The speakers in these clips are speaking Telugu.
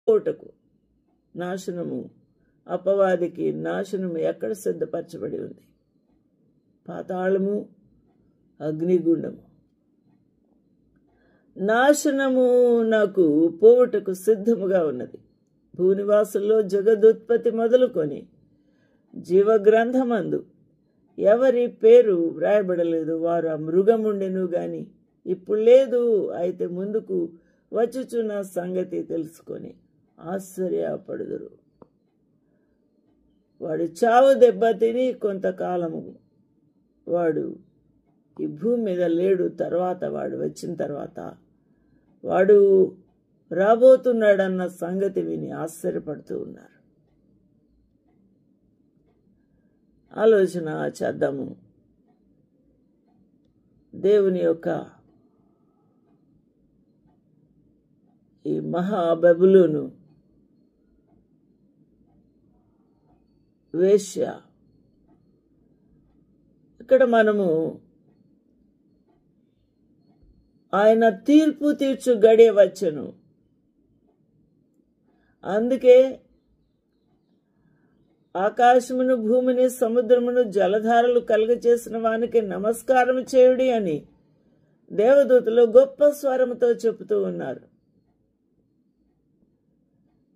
పోటకు నాశనము, అపవాదికి నాశనము ఎక్కడ సిద్ధపరచబడి ఉంది? పాతాళము, అగ్నిగుండము. నాశనము నాకు పోవుటకు సిద్ధముగా ఉన్నది. భూనివాసుల్లో జగదుత్పత్తి మొదలుకొని జీవగ్రంథమందు ఎవరి పేరు వ్రాయబడలేదు. వారు ఆ మృగముండెను గాని ఇప్పుడు లేదు. అయితే ముందుకు వచ్చుచున్న సంగతి తెలుసుకొని ఆశ్చర్యపడుదురు. వాడు చావు దెబ్బ తిని కొంతకాలము వాడు ఈ భూమి మీద లేడు. తర్వాత వాడు వచ్చిన తర్వాత వాడు రాబోతున్నాడన్న సంగతి విని ఆశ్చర్యపడుతూ ఉన్నారు. ఆలోచన చేద్దాము. దేవుని యొక్క ఈ మహాబబులోను వేశ్య, ఇక్కడ మనము ఆయన తీర్పు తీర్చు గడియ వచ్చెను. అందుకే ఆకాశమును, భూమిని, సముద్రమును, జలధారలు కలుగచేసిన వానికి నమస్కారం చేయుడి అని దేవదూతలు గొప్ప స్వరముతో చెబుతూ ఉన్నారు.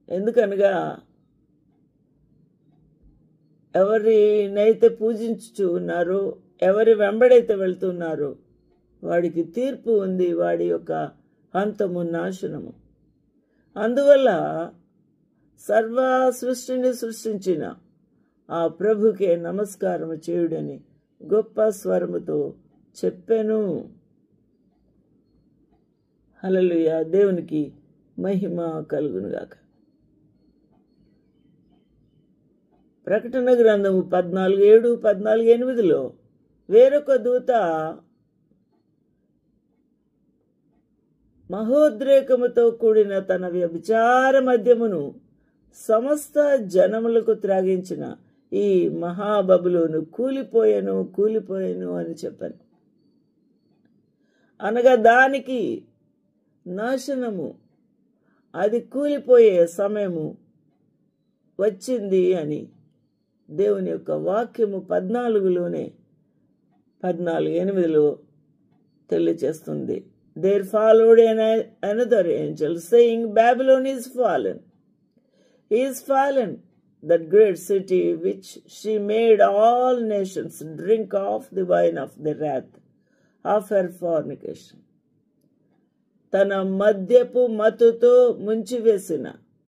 ఎందుకనగా ఎవరినైతే పూజించుచూ ఉన్నారో, ఎవరి వెంబడైతే వెళ్తున్నారో వాడికి తీర్పు ఉంది. వాడి యొక్క అంతము, నాశనము. అందువల్ల సర్వ సృష్టిని సృష్టించిన ఆ ప్రభుకే నమస్కారము చేయుడని గొప్ప స్వరముతో చెప్పెను. హల్లెలూయా. దేవునికి మహిమ కలుగునుగాక. ప్రకటన గ్రంథము 14:7, 14:8 వేరొక దూత మహోద్రేకముతో కూడిన తన వ్యభిచార మద్యమును సమస్త జనములకు త్రాగించిన ఈ మహాబబులోను కూలిపోయెను, కూలిపోయెను అని చెప్పాను. అనగా దానికి నాశనము, అది కూలిపోయే సమయము వచ్చింది అని దేవుని యొక్క వాక్యము 14:8 తెలియచేస్తుంది. There followed another angel, saying, Babylon is fallen. He is fallen, that great city which she made all nations drink of the wine of the wrath of her fornication. తన మద్యపు మత్తుతో ముంచివేసిన